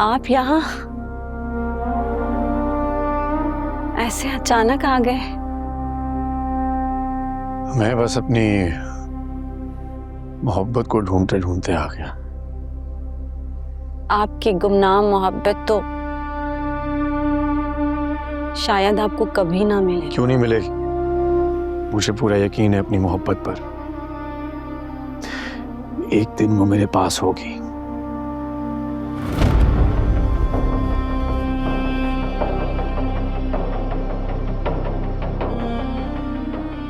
आप यहाँ ऐसे अचानक आ गए? मैं बस अपनी मोहब्बत को ढूंढते ढूंढते आ गया। आपकी गुमनाम मोहब्बत तो शायद आपको कभी ना मिले। क्यों नहीं मिलेगी? मुझे पूरा यकीन है अपनी मोहब्बत पर। एक दिन वो मेरे पास होगी।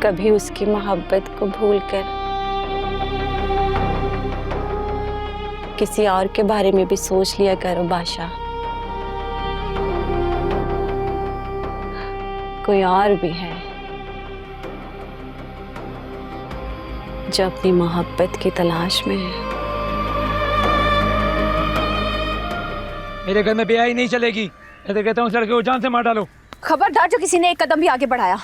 कभी उसकी मोहब्बत को भूलकर किसी और के बारे में भी सोच लिया करो बादशाह। कोई और भी है जो अपनी मोहब्बत की तलाश में है। मेरे घर में ब्याह नहीं चलेगी। मैं तो कहता हूँ उस लड़के को जान से मार डालो। खबरदार जो किसी ने एक कदम भी आगे बढ़ाया।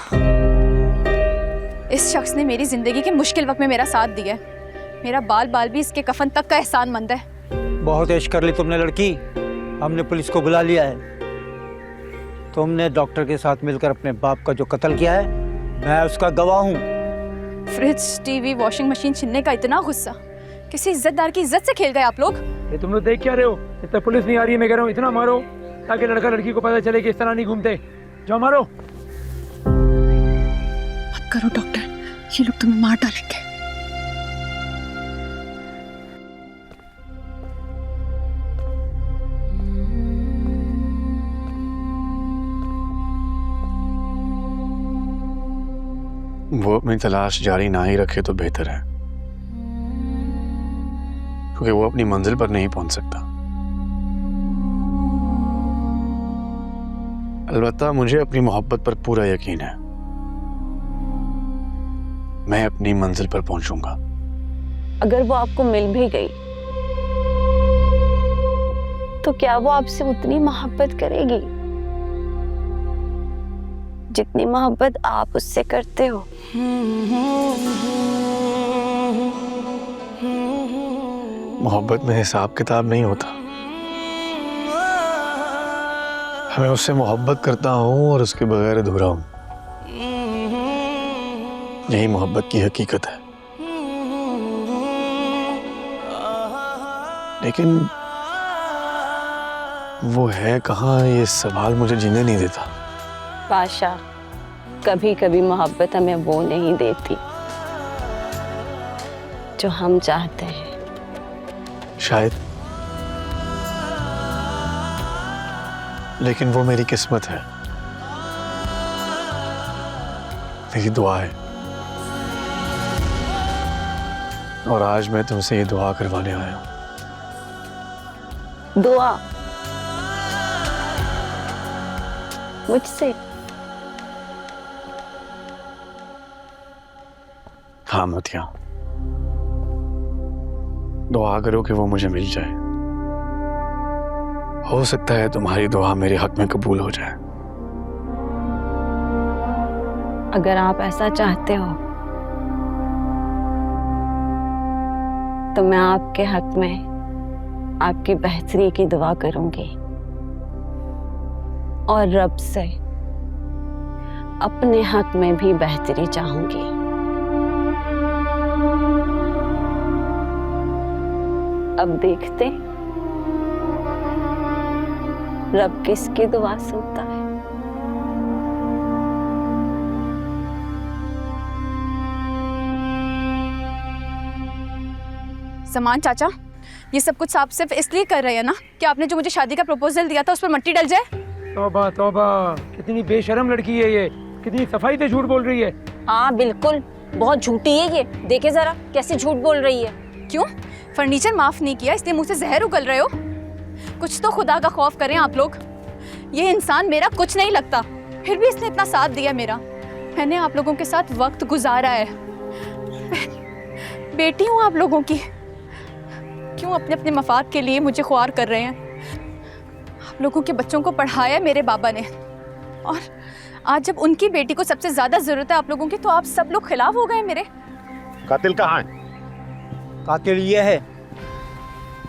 इस शख्स ने मेरी जिंदगी के मुश्किल वक्त में मेरा साथ दिया है। मेरा बाल बाल भी इसके कफन तक का एहसानमंद है। बहुत ऐश कर ली तुमने लड़की। हमने पुलिस को बुला लिया है। तुमने डॉक्टर के साथ मिलकर अपने बाप का जो कत्ल किया है, मैं उसका गवाह हूँ। फ्रिज, टीवी, वॉशिंग मशीन छीनने का इतना गुस्सा। किसी इज्जतदार की इज्जत से खेल गए आप लोग। ये तुम लोग देख क्या रहे हो? इतना पुलिस नहीं आ रही है, मैं कह रहा हूँ इतना मारो ताकि लड़का लड़की को पता चले कि इस तरह नहीं घूमते। जाओ मारो। मत करो डॉक्टर, ये लोग तुम्हें मार डालेंगे। वो अपनी तलाश जारी ना ही रखे तो बेहतर है, क्योंकि वो अपनी मंजिल पर नहीं पहुंच सकता। अलबत्ता मुझे अपनी मोहब्बत पर पूरा यकीन है। मैं अपनी मंजिल पर पहुंचूंगा। अगर वो आपको मिल भी गई तो क्या वो आपसे उतनी मोहब्बत करेगी जितनी मोहब्बत आप उससे करते हो? मोहब्बत में हिसाब किताब नहीं होता। मैं उससे मोहब्बत करता हूं और उसके बगैर अधूरा हूं। यही मोहब्बत की हकीकत है। लेकिन वो है कहाँ, ये सवाल मुझे जीने नहीं देता। बादशाह, कभी कभी मोहब्बत हमें वो नहीं देती जो हम चाहते हैं। शायद, लेकिन वो मेरी किस्मत है, मेरी दुआ है। और आज मैं तुमसे ये दुआ करवाने आया हूं। दुआ मुझसे? हाँ मतिया, दुआ करो कि वो मुझे मिल जाए। हो सकता है तुम्हारी दुआ मेरे हक में कबूल हो जाए। अगर आप ऐसा चाहते हो तो मैं आपके हक में आपकी बेहतरी की दुआ करूंगी और रब से अपने हक में भी बेहतरी चाहूंगी। अब देखते रब किसकी दुआ सुनता है। समान चाचा, ये सब कुछ आप सिर्फ इसलिए कर रहे हैं ना कि आपने जो मुझे शादी का प्रपोजल दिया था उस पर मट्टी डल जाए। तौबा तौबा, कितनी बेशर्म लड़की है ये, कितनी सफाई से झूठ बोल रही है। हाँ बिल्कुल, बहुत झूठी है ये। देखे जरा कैसे झूठ बोल रही है। क्यों? फर्नीचर माफ नहीं किया इसलिए मुंह से जहर उगल रहे हो? कुछ तो खुदा का खौफ करें आप लोग। ये इंसान मेरा कुछ नहीं लगता, फिर भी इसने इतना साथ दिया मेरा। मैंने आप लोगों के साथ वक्त गुजारा है। बेटी हूँ आप लोगों की। क्यों अपने अपने मफाद के लिए मुझे ख्वार कर रहे हैं? आप लोगों के बच्चों को पढ़ाया मेरे बाबा ने, और आज जब उनकी बेटी को सबसे ज्यादा जरूरत है आप लोगों की, तो आप सब लोग खिलाफ हो गए मेरे। कातिल कहाँ है? कातिल ये है,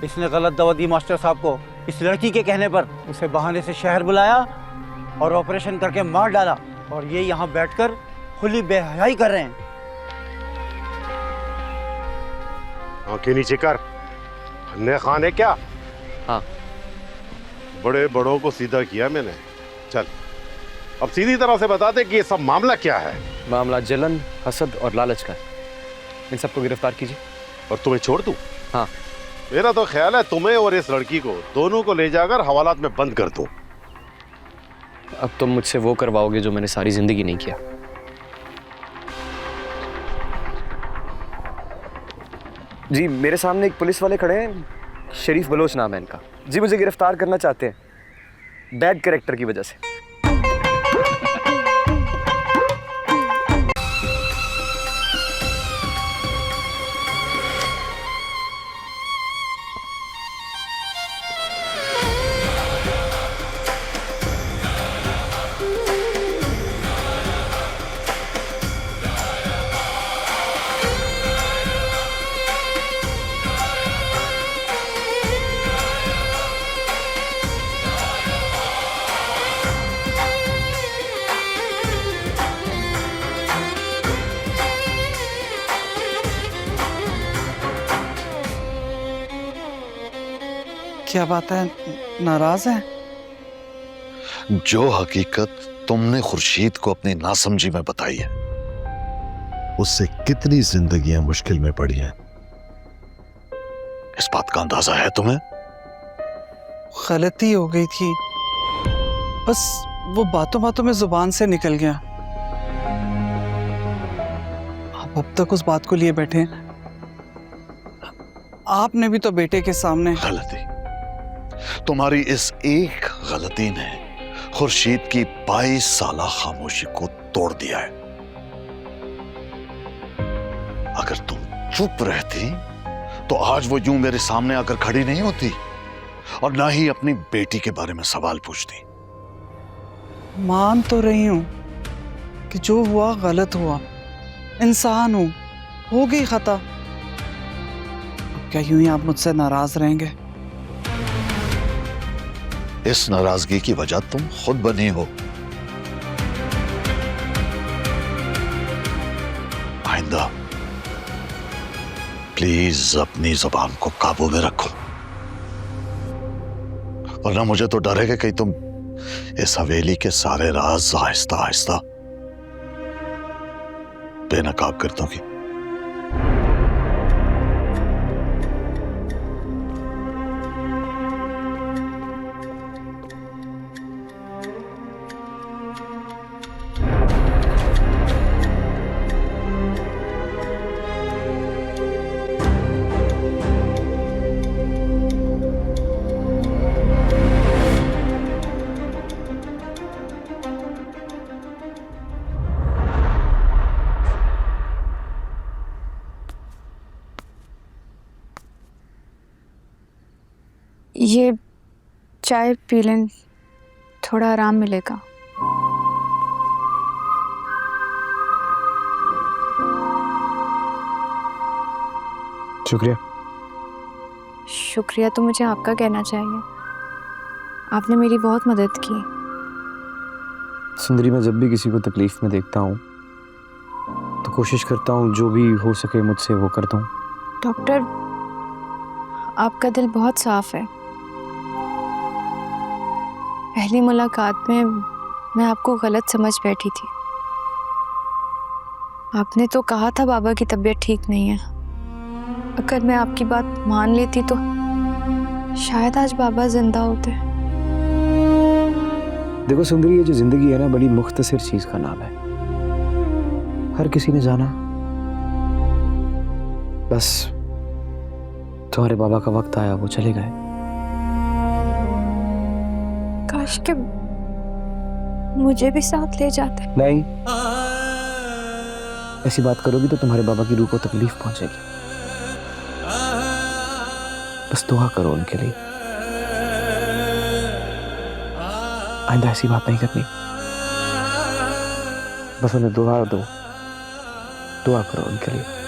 इसने गलत दवा दी मास्टर साहब को, इस लड़की के कहने पर उसे बहाने से शहर बुलाया और ऑपरेशन करके मार डाला, और ये यहाँ बैठकर खुली बेहयाई कर रहे हैं। आंखें नीचे कर। अन्य खान है क्या? हाँ। बड़े बड़ों को सीधा किया मैंने। चल अब सीधी तरह से बता दे कि ये सब मामला क्या है। मामला जलन, हसद और लालच का है। इन सबको गिरफ्तार कीजिए। और तुम्हें छोड़ दूं? हाँ। मेरा तो ख्याल है तुम्हें और इस लड़की को दोनों को ले जाकर हवालात में बंद कर दो। अब तुम मुझसे वो करवाओगे जो मैंने सारी जिंदगी नहीं किया। जी मेरे सामने एक पुलिस वाले खड़े हैं, शरीफ बलोच नाम है इनका। जी मुझे गिरफ्तार करना चाहते हैं बैड कैरेक्टर की वजह से। क्या बात है, नाराज है? जो हकीकत तुमने खुर्शीद को अपनी नासमझी में बताई है, उससे कितनी जिंदगियां मुश्किल में पड़ी हैं, इस बात का अंदाजा है तुम्हें? गलती हो गई थी, बस वो बातों बातों में जुबान से निकल गया। आप अब तक उस बात को लिए बैठे हैं। आपने भी तो बेटे के सामने। गलती? तुम्हारी इस एक गलती ने खुर्शीद की 22 साला खामोशी को तोड़ दिया है। अगर तुम चुप रहती तो आज वो यूं मेरे सामने आकर खड़ी नहीं होती और ना ही अपनी बेटी के बारे में सवाल पूछती। मान तो रही हूं कि जो हुआ गलत हुआ, इंसान हूं, हो गई खता। अब क्या यूं ही आप मुझसे नाराज रहेंगे? इस नाराजगी की वजह तुम खुद बनी हो। आइंदा प्लीज अपनी जुबान को काबू में रखो, वरना मुझे तो डर है कि कहीं तुम इस हवेली के सारे राज आहिस्ता आहिस्ता बेनकाब कर दोगी। ये चाय पी लें, थोड़ा आराम मिलेगा। शुक्रिया। शुक्रिया तो मुझे आपका कहना चाहिए, आपने मेरी बहुत मदद की। सुंदरी, मैं जब भी किसी को तकलीफ में देखता हूँ तो कोशिश करता हूँ जो भी हो सके मुझसे वो करता हूँ। डॉक्टर, आपका दिल बहुत साफ है। पहली मुलाकात में मैं आपको गलत समझ बैठी थी। आपने तो कहा था बाबा की तबीयत ठीक नहीं है। अगर मैं आपकी बात मान लेती तो शायद आज बाबा जिंदा होते। देखो सुंदरी, ये जो जिंदगी है ना, बड़ी मुख्तसर चीज का नाम है। हर किसी ने जाना, बस तुम्हारे बाबा का वक्त आया, वो चले गए। काश के मुझे भी साथ ले जाते। नहीं, ऐसी बात करोगी तो तुम्हारे बाबा की रूह को तकलीफ पहुंचेगी। बस दुआ करो उनके लिए, आइंदा ऐसी बात नहीं करनी। बस उन्हें दुआ करो उनके लिए।